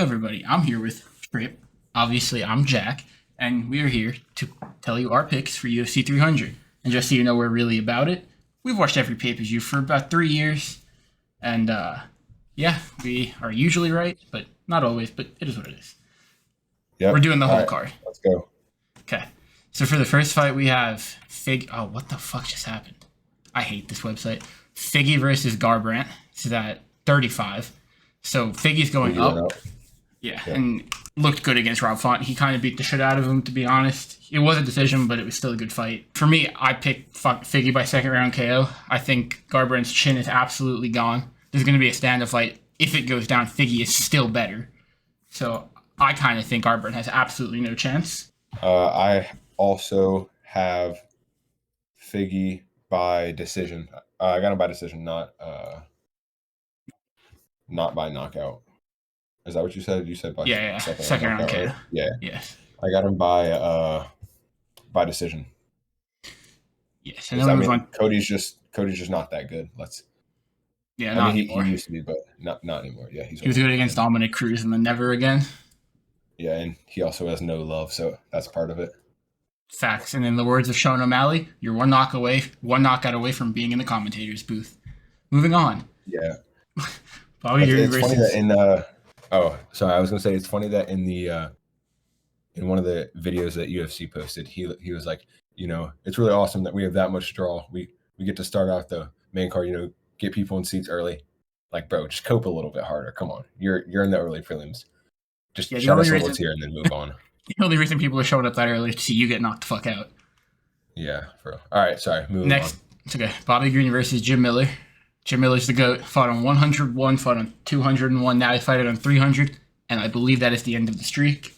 everybody. I'm here with Trip. Obviously, I'm Jack, and we are here to tell you our picks for UFC 300. And just so you know, we're really about it. We've watched every pay-per-view for about 3 years, and yeah, we are usually right, but not always. But it is what it is. Yep. We're doing the whole right, card. Let's go. Okay. So for the first fight, we have Oh, what the fuck just happened? I hate this website. Figgy versus Garbrandt. This is at 35. So Figgy's going up. Yeah, and looked good against Rob Font. He kind of beat the shit out of him, to be honest. It was a decision, but it was still a good fight. For me, I picked Figgy by second round KO. I think Garbrandt's chin is absolutely gone. There's going to be a stand-up fight. If it goes down, Figgy is still better. So I kind of think Garbrandt has absolutely no chance. I also have Figgy by decision. I got him by decision, not by knockout. Is that what you said? You said by second round KO. Right? Yeah. Yes. I got him by decision. Yes. And then Cody's just not that good. Not anymore. He used to be, but not anymore. Yeah, he was good against Dominic Cruz and then never again. Yeah, and he also has no love, so that's part of it. Facts. And in the words of Sean O'Malley, you're one knockout away from being in the commentator's booth. Moving on. Yeah. It's funny that I was gonna say it's funny that in one of the videos that UFC posted, he was like, it's really awesome that we have that much draw. We get to start out the main card, get people in seats early. Like, bro, just cope a little bit harder. Come on, you're in the early prelims. Just shout us what's here and then move on. The only reason people are showing up that early is to see you get knocked the fuck out. Yeah, bro. All right, sorry. Moving on. It's okay. Bobby Green versus Jim Miller. Jim Miller's the GOAT. Fought on 101, fought on 201. Now he's fighting on 300, and I believe that is the end of the streak.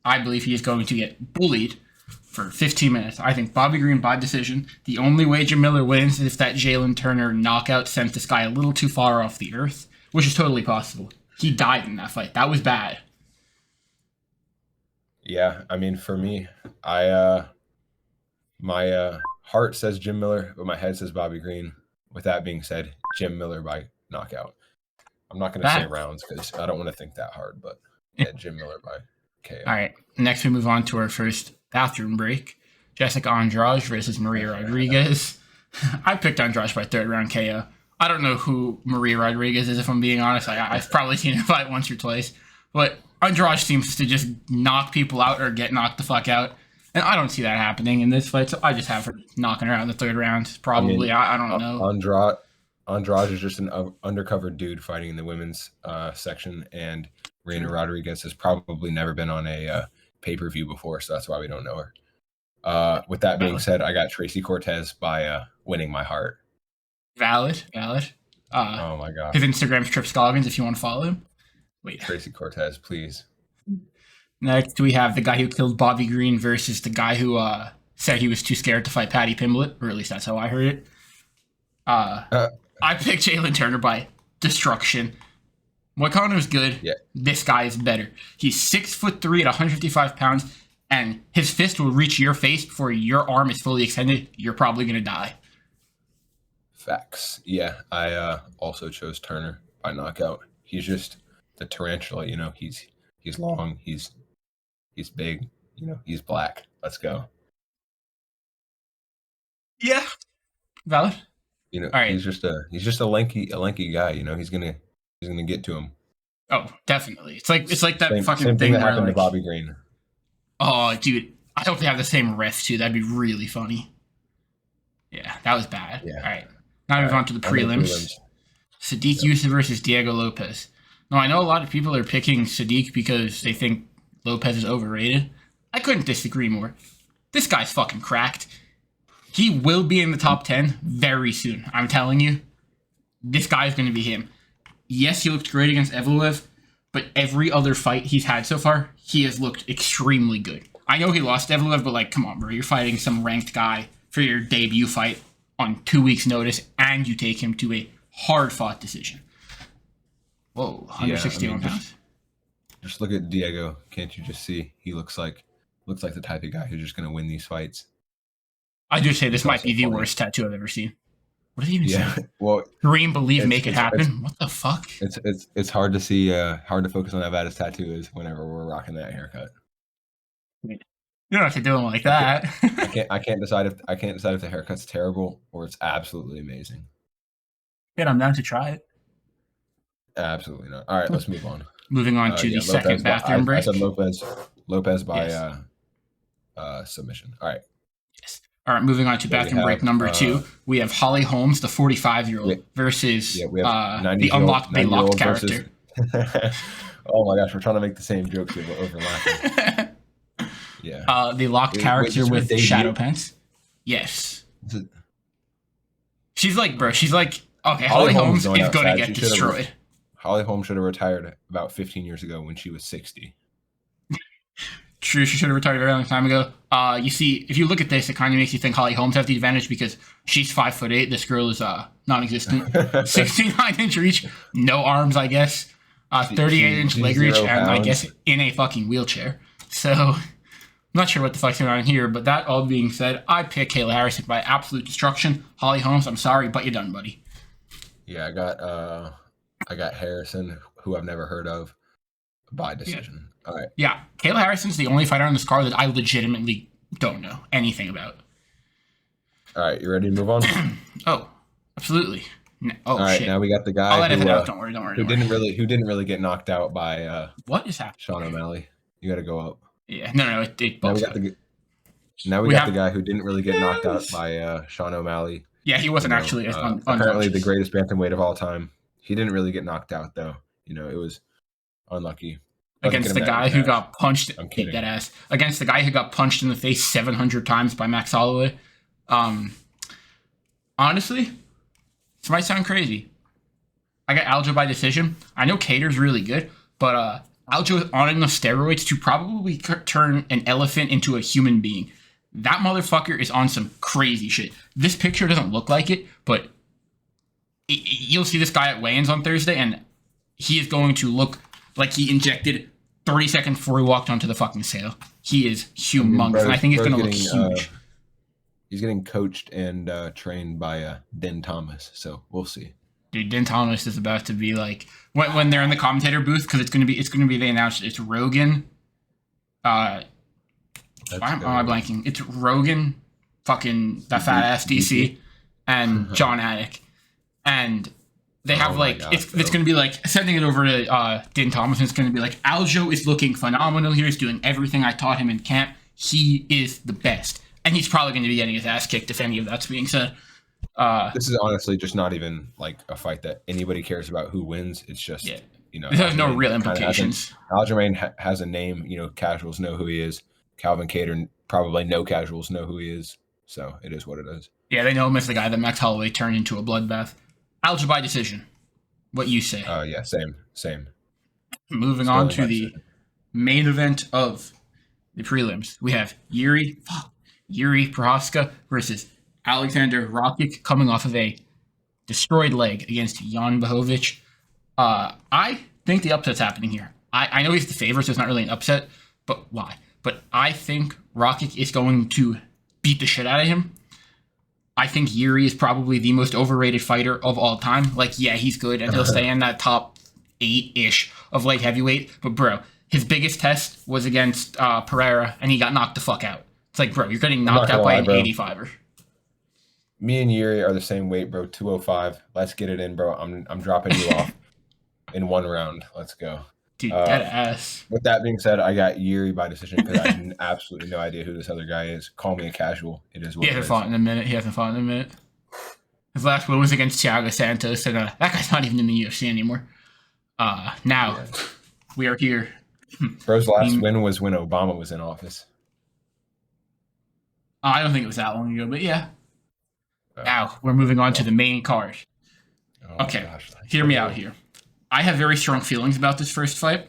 I believe he is going to get bullied for 15 minutes. I think Bobby Green by decision. The only way Jim Miller wins is if that Jalen Turner knockout sent this guy a little too far off the earth, which is totally possible. He died in that fight. That was bad. Yeah, I mean, for me, my heart says Jim Miller, but my head says Bobby Green. With that being said, Jim Miller by knockout. I'm not going to say rounds because I don't want to think that hard, but yeah, Jim Miller by KO. All right, next we move on to our first bathroom break. Jessica Andrade versus Maria Rodriguez. I picked Andrade by third round KO. I don't know who Maria Rodriguez is, if I'm being honest. I've probably seen her fight once or twice, but Andrade seems to just knock people out or get knocked the fuck out. And I don't see that happening in this fight, so I just have her knocking her out in the third round. Probably, I don't know. Andrade is just an undercover dude fighting in the women's section, and Reina Rodriguez has probably never been on a pay-per-view before, so that's why we don't know her. With that being said, I got Tracy Cortez by winning my heart. Valid. Oh my god. His Instagram's Trip Scoggins if you want to follow him. Wait. Tracy Cortez, please. Next, we have the guy who killed Bobby Green versus the guy who said he was too scared to fight Paddy Pimblett, or at least that's how I heard it. I picked Jalen Turner by destruction. Moicano's good. Yeah. This guy is better. He's 6'3" at 155 pounds, and his fist will reach your face before your arm is fully extended. You're probably going to die. Facts. Yeah, I also chose Turner by knockout. He's just the tarantula, he's long, he's big, he's black. Let's go. Yeah. Valid. All right. He's just a lanky guy, he's gonna get to him. Oh, definitely. It's like that fucking same thing that where happened to Bobby Green. Oh, dude, I hope they have the same ref too. That'd be really funny. Yeah, that was bad. Yeah. All right. Now we move on to the prelims. Sadiq Youssef versus Diego Lopez. Now, I know a lot of people are picking Sadiq because they think Lopez is overrated. I couldn't disagree more. This guy's fucking cracked. He will be in the top 10 very soon. I'm telling you. This guy's going to be him. Yes, he looked great against Evloev, but every other fight he's had so far, he has looked extremely good. I know he lost to Evloev, but come on, bro. You're fighting some ranked guy for your debut fight on 2 weeks' notice, and you take him to a hard-fought decision. Whoa, 161 pounds. Just look at Diego. Can't you just see? He looks like the type of guy who's just going to win these fights. I do say this might be the worst tattoo I've ever seen. What does he even Yeah. say? Well, Dream, believe, make it it's happen. What the fuck? it's hard to see, hard to focus on how bad his tattoo is whenever we're rocking that haircut. You don't have to do him like I that. can't decide if the haircut's terrible or it's absolutely amazing. Yeah, I'm down to try it. Absolutely not. All right, let's move on. Moving on to the second bathroom break. I said Lopez by Yes. submission. All right. Yes. All right, moving on to bathroom break number 2. We have Holly Holmes, the 45-year-old, versus we have the locked character. Oh my gosh, we're trying to make the same jokes that were overlapping. Yeah. The locked character with shadow pants. Yes. She's like, okay, Holly Holmes is going to get destroyed. Holly Holmes should have retired about 15 years ago when she was 60. True, she should have retired a very long time ago. You see, if you look at this, it kind of makes you think Holly Holmes has the advantage because she's 5'8". This girl is non-existent. 69-inch reach, no arms, I guess. 38-inch leg reach, and I guess in a fucking wheelchair. So, I'm not sure what the fuck's going on here, but that all being said, I pick Kayla Harrison by absolute destruction. Holly Holmes, I'm sorry, but you're done, buddy. Yeah, I got Harrison, who I've never heard of, by decision. Yeah. All right. Yeah, Kayla Harrison's the only fighter on this card that I legitimately don't know anything about. All right, you ready to move on? Oh, absolutely. All right, shit. Now we got the guy I'll edit it out. Don't worry. Who didn't really get knocked out by what is happening? Sean O'Malley. You got to go up. Yeah, no, it now we got the guy who didn't really get knocked out by Sean O'Malley. Yeah, he wasn't actually apparently the greatest bantamweight of all time. He didn't really get knocked out though. You know, it was unlucky. Against the guy who got punched. I'm kidding. That ass. Against the guy who got punched in the face 700 times by Max Holloway. Honestly, this might sound crazy. I got Aljo by decision. I know Cater's really good, but Aljo is on enough steroids to probably turn an elephant into a human being. That motherfucker is on some crazy shit. This picture doesn't look like it, but you'll see this guy at weigh-ins on Thursday, and he is going to look like he injected 30 seconds before he walked onto the fucking scale. He is humongous, and I think he's going to look huge. He's getting coached and trained by Den Thomas, so we'll see. Dude, Den Thomas is about to be like when they're in the commentator booth, because it's going to be they announced it's Rogan. Why am I blanking? It's Rogan, fucking that fat ass DC, and John Anik, and they have it's going to be like sending it over to Den Thomas, and it's going to be like Aljo is looking phenomenal here. He's doing everything I taught him in camp. He is the best, and he's probably going to be getting his ass kicked if any of that's being said. This is honestly just not even like a fight that anybody cares about who wins. It's just there's no real implications. Aljamain has a name. You know, casuals know who he is. Calvin Kattar, probably no casuals know who he is. So it is what it is. Yeah, they know him as the guy that Max Holloway turned into a bloodbath. Aljo by decision. What you say? Yeah, same. Moving on to the main event of the prelims, we have Yuri Prohaska versus Alexander Rakic, coming off of a destroyed leg against Jan Blachowicz. I think the upset's happening here. I know he's the favorite, so it's not really an upset, but why? But I think Rakic is going to beat the shit out of him. I think Yuri is probably the most overrated fighter of all time. Like, yeah, he's good, and he'll stay in that top 8-ish of light heavyweight. But, bro, his biggest test was against Pereira, and he got knocked the fuck out. It's like, bro, you're getting knocked out by an 85er. Me and Yuri are the same weight, bro. 205. Let's get it in, bro. I'm dropping you off in one round. Let's go. Dude, dead ass. With that being said, I got Yuri by decision because I have absolutely no idea who this other guy is. Call me a casual. It is what He hasn't fought in a minute. His last win was against Thiago Santos, and that guy's not even in the UFC anymore. Now, we are here. Bro's last win was when Obama was in office. I don't think it was that long ago, but yeah. Now, we're moving on to the main card. Okay, gosh, hear me out here. I have very strong feelings about this first fight.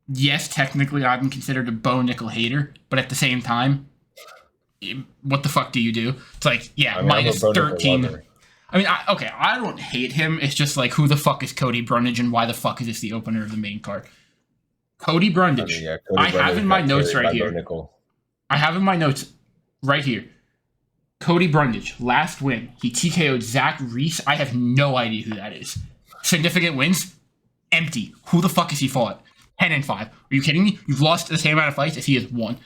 Yes, technically I'm considered a Bo Nickel hater, but at the same time, what the fuck do you do? It's like, yeah, minus 13. I mean, I don't hate him. It's just like, who the fuck is Cody Brundage, and why the fuck is this the opener of the main card? Cody Brundage. I have in my notes right here. I have in my notes right here. Cody Brundage, last win. He TKO'd Zach Reese. I have no idea who that is. Significant wins? Empty. Who the fuck has he fought? 10-5. Are you kidding me? You've lost the same amount of fights as he has won.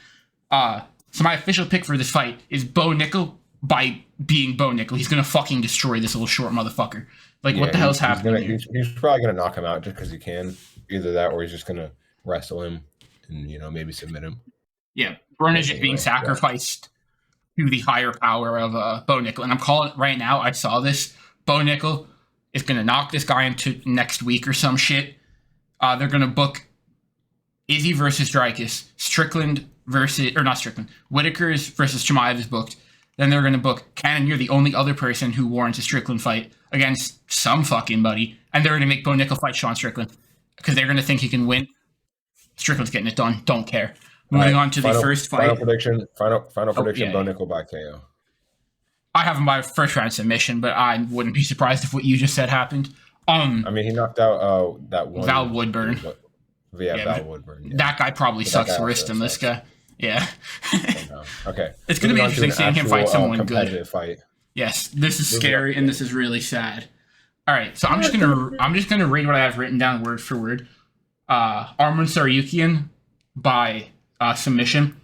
So my official pick for this fight is Bo Nickel by being Bo Nickel. He's gonna fucking destroy this little short motherfucker. Like, what the hell's happening? He's probably gonna knock him out just because he can. Either that, or he's just gonna wrestle him and maybe submit him. Yeah, Brundage is being sacrificed to the higher power of Bo Nickel, and I'm calling it right now. I saw this. Bo Nickel is gonna knock this guy into next week or some shit. They're gonna book Izzy versus Dreykus, Whitaker's versus Chimaev is booked. Then they're going to book Cannon. You're the only other person who warrants a Strickland fight against some fucking buddy. And they're going to make Bo Nickel fight Sean Strickland because they're going to think he can win. Strickland's getting it done. Don't care. Moving on to the first fight. Final prediction. Bo Nickel by KO. I have him by first round submission, but I wouldn't be surprised if what you just said happened. I mean, he knocked out that one. Val Woodburn. Val Woodburn. Yeah. That guy probably sucks worse than this guy. Yeah. Okay. It's going to be interesting seeing him fight someone good. Fight. Yes, this is scary and this is really sad. All right, so I'm just gonna read what I have written down word for word. Arman Tsarukyan by submission,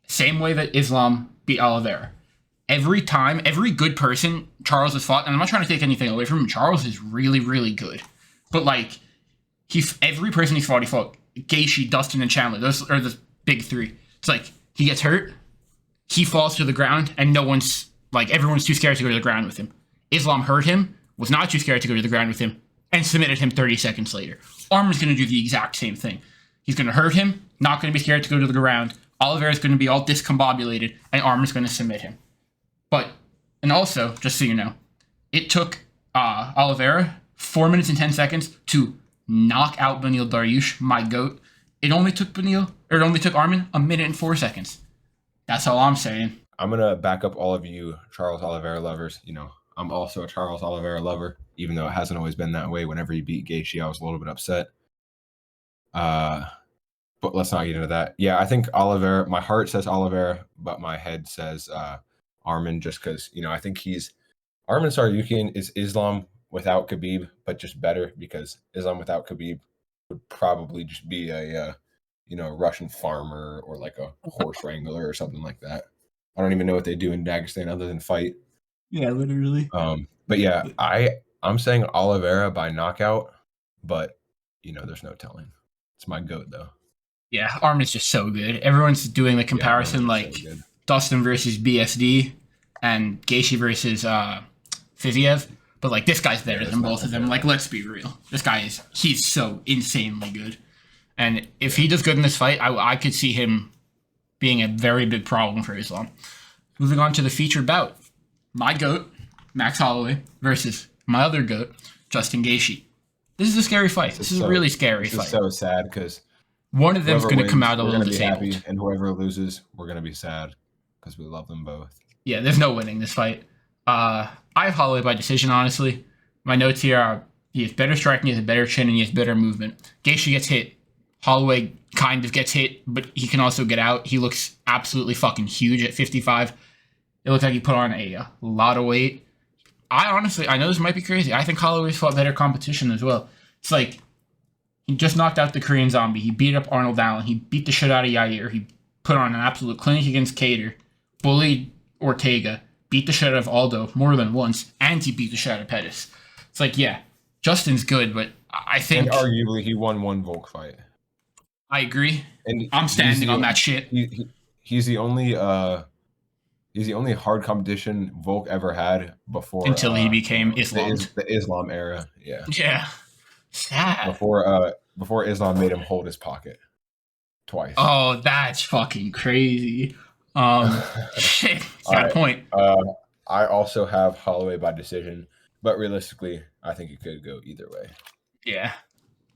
same way that Islam beat Oliveira. Every time, every good person Charles has fought, and I'm not trying to take anything away from him. Charles is really, really good, but like every person he fought Gaethje, Dustin, and Chandler. Those are the big three. It's like he gets hurt, he falls to the ground, and everyone's too scared to go to the ground with him. Islam hurt him, was not too scared to go to the ground with him, and submitted him 30 seconds later. Arman's going to do the exact same thing. He's going to hurt him, not going to be scared to go to the ground. Oliveira's going to be all discombobulated, and Arman's going to submit him. And also, just so you know, it took Oliveira 4 minutes and 10 seconds to knock out Beneil Dariush, my GOAT. It only took Arman 1 minute and 4 seconds. That's all I'm saying. I'm going to back up all of you Charles Oliveira lovers. I'm also a Charles Oliveira lover, even though it hasn't always been that way. Whenever he beat Gaethje, I was a little bit upset. But let's not get into that. Yeah, I think Oliveira, my heart says Oliveira, but my head says Arman, just because, I think Arman Tsarukyan is Islam without Khabib, but just better, because Islam without Khabib would probably just be a Russian farmer or like a horse wrangler or something like that. I don't even know what they do in Dagestan other than fight. Yeah, literally. But yeah, I'm saying Oliveira by knockout, but there's no telling. It's my GOAT though. Yeah, Arman's just so good. Everyone's doing the comparison so Dustin versus BSD and Gaethje versus Fiziev, but this guy's better than both of them. Let's be real. This guy he's so insanely good. And if he does good in this fight, I could see him being a very big problem for Islam. Moving on to the featured bout. My GOAT, Max Holloway, versus my other GOAT, Justin Gaethje. This is a scary fight. This is a really scary fight. This is so sad because one of them's going to come out a little disabled. Happy, and whoever loses, we're going to be sad because we love them both. Yeah, there's no winning this fight. I have Holloway by decision, honestly. My notes here are he has better striking, he has a better chin, and he has better movement. Gaethje gets hit. Holloway kind of gets hit, but he can also get out. He looks absolutely fucking huge at 55. It looks like he put on a lot of weight. I know this might be crazy. I think Holloway's fought better competition as well. It's he just knocked out the Korean Zombie. He beat up Arnold Allen. He beat the shit out of Yair. He put on an absolute clinic against Cater. Bullied Ortega. Beat the shit out of Aldo more than once. And he beat the shit out of Pettis. It's yeah, Justin's good, but I think... And arguably, he won one Volk fight. I agree. And I'm standing on that shit. He's the only hard competition Volk ever had before. Until he became Islam. The Islam era, yeah. Yeah. Sad. Before Islam made him hold his pocket twice. Oh, that's fucking crazy. Shit. Got a point. I also have Holloway by decision, but realistically, I think it could go either way. Yeah.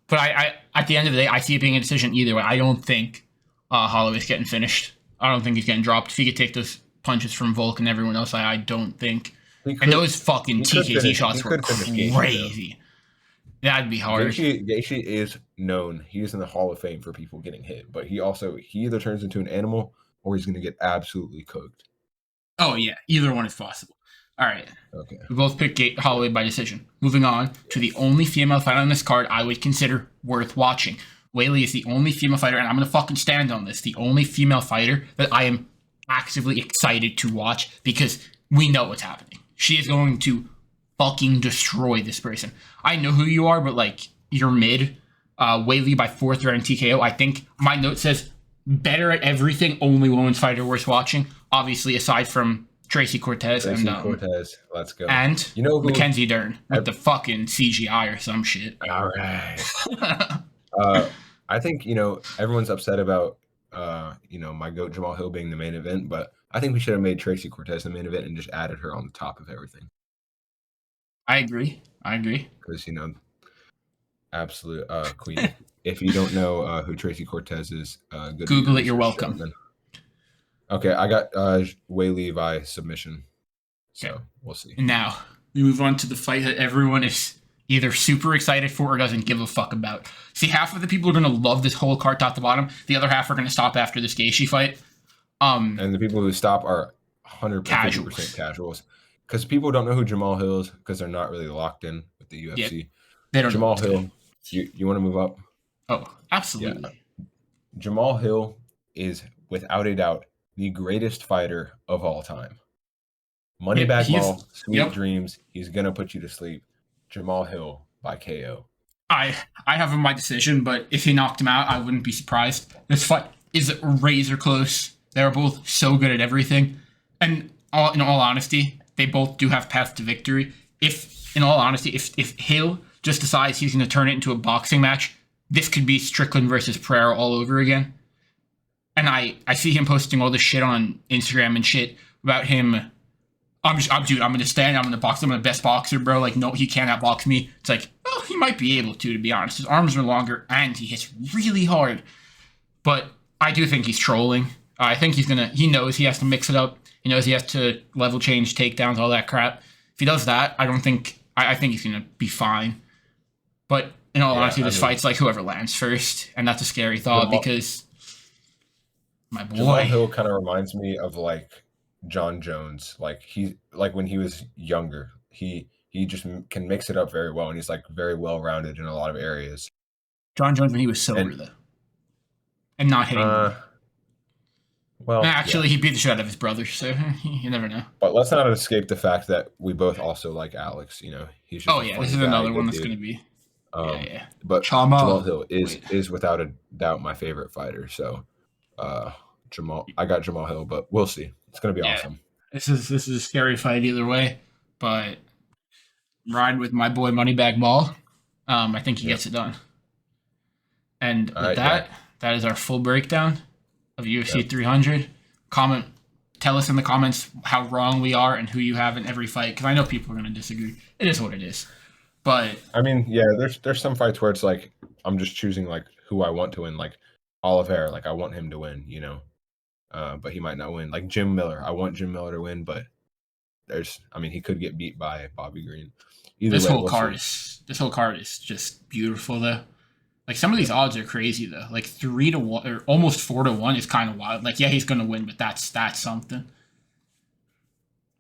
But I at the end of the day, I see it being a decision either way. I don't think Holloway's getting finished. I don't think he's getting dropped. If he could take those punches from Volk and everyone else, I don't think. And those fucking TKT shots were crazy. That'd be hard. Gaethje is known. He is in the Hall of Fame for people getting hit, but he either turns into an animal or he's going to get absolutely cooked. Oh yeah, either one is possible. All right. Okay. We both picked Holloway by decision. Moving on to the only female fighter on this card I would consider worth watching. Whaley is the only female fighter, and I'm gonna fucking stand on this. The only female fighter that I am actively excited to watch because we know what's happening. She is going to fucking destroy this person. I know who you are, but like you're mid. Whaley by fourth round TKO. I think my note says better at everything. Only women's fighter worth watching. Obviously, aside from Tracy Cortez Cortez, let's go. And you know who, Mackenzie Dern with the fucking CGI or some shit. All right. I think everyone's upset about my goat Jamal Hill being the main event, but I think we should have made Tracy Cortez the main event and just added her on the top of everything. I agree. Because absolute queen. If you don't know who Tracy Cortez is, Google it. You're welcome. Okay, I got Whaley by submission. So we'll see. Now we move on to the fight that everyone is either super excited for or doesn't give a fuck about. See, half of the people are going to love this whole card top to bottom. The other half are going to stop after this Gaethje fight. And the people who stop are 150% casuals. Because people don't know who Jamal Hill is because they're not really locked in with the UFC. Yeah, they don't Jamal Hill, you want to move up? Oh, absolutely. Yeah. Jamal Hill is, without a doubt, the greatest fighter of all time. Moneybag Ball, Sweet Dreams. He's going to put you to sleep. Jamal Hill by KO. I have him by decision, but if he knocked him out, I wouldn't be surprised. This fight is razor close. They're both so good at everything. And in all honesty, they both do have paths to victory. If Hill just decides he's going to turn it into a boxing match, this could be Strickland versus Pereira all over again. And I see him posting all this shit on Instagram and shit about him. I'm going to stand. I'm going to box. I'm the best boxer, bro. Like, no, he can't outbox me. It's like, well, he might be able to be honest. His arms are longer and he hits really hard. But I do think he's trolling. I think he knows he has to mix it up. He knows he has to level change, takedowns, all that crap. If he does that, I think he's going to be fine. But in all honesty, this fight's like whoever lands first. And that's a scary thought because my boy. Jamal Hill kind of reminds me of like John Jones. Like when he was younger, he just can mix it up very well. And he's like very well-rounded in a lot of areas. John Jones when he was sober, though. And not hitting. Well, actually, he beat the shit out of his brother, so you never know. But let's not escape the fact that we both also like Alex. He's just this is another one that's going to be. But Jamal Hill is without a doubt my favorite fighter. So, I got Jamal Hill, but we'll see. It's going to be awesome. This is a scary fight either way, but ride with my boy Moneybag Ball. I think he gets it done. And with that is our full breakdown of UFC 300. Tell us in the comments how wrong we are and who you have in every fight, because I know people are going to disagree. It is what it is. But I mean, there's some fights where it's like I'm just choosing like who I want to win, like Oliveira, like I want him to win, but he might not win. Like Jim Miller, I want Jim Miller to win, but he could get beat by Bobby Green. This whole card is just beautiful though. Like some of these odds are crazy though. Like 3-1 or almost 4-1 is kind of wild. Like yeah, he's gonna win, but that's something.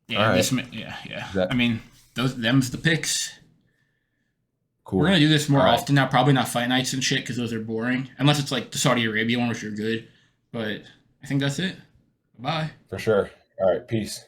Yeah, right. I mean, them's the picks. Cool. We're gonna do this more often now. Probably not fight nights and shit because those are boring. Unless it's like the Saudi Arabia one, which are good. But I think that's it. Bye. For sure. All right. Peace.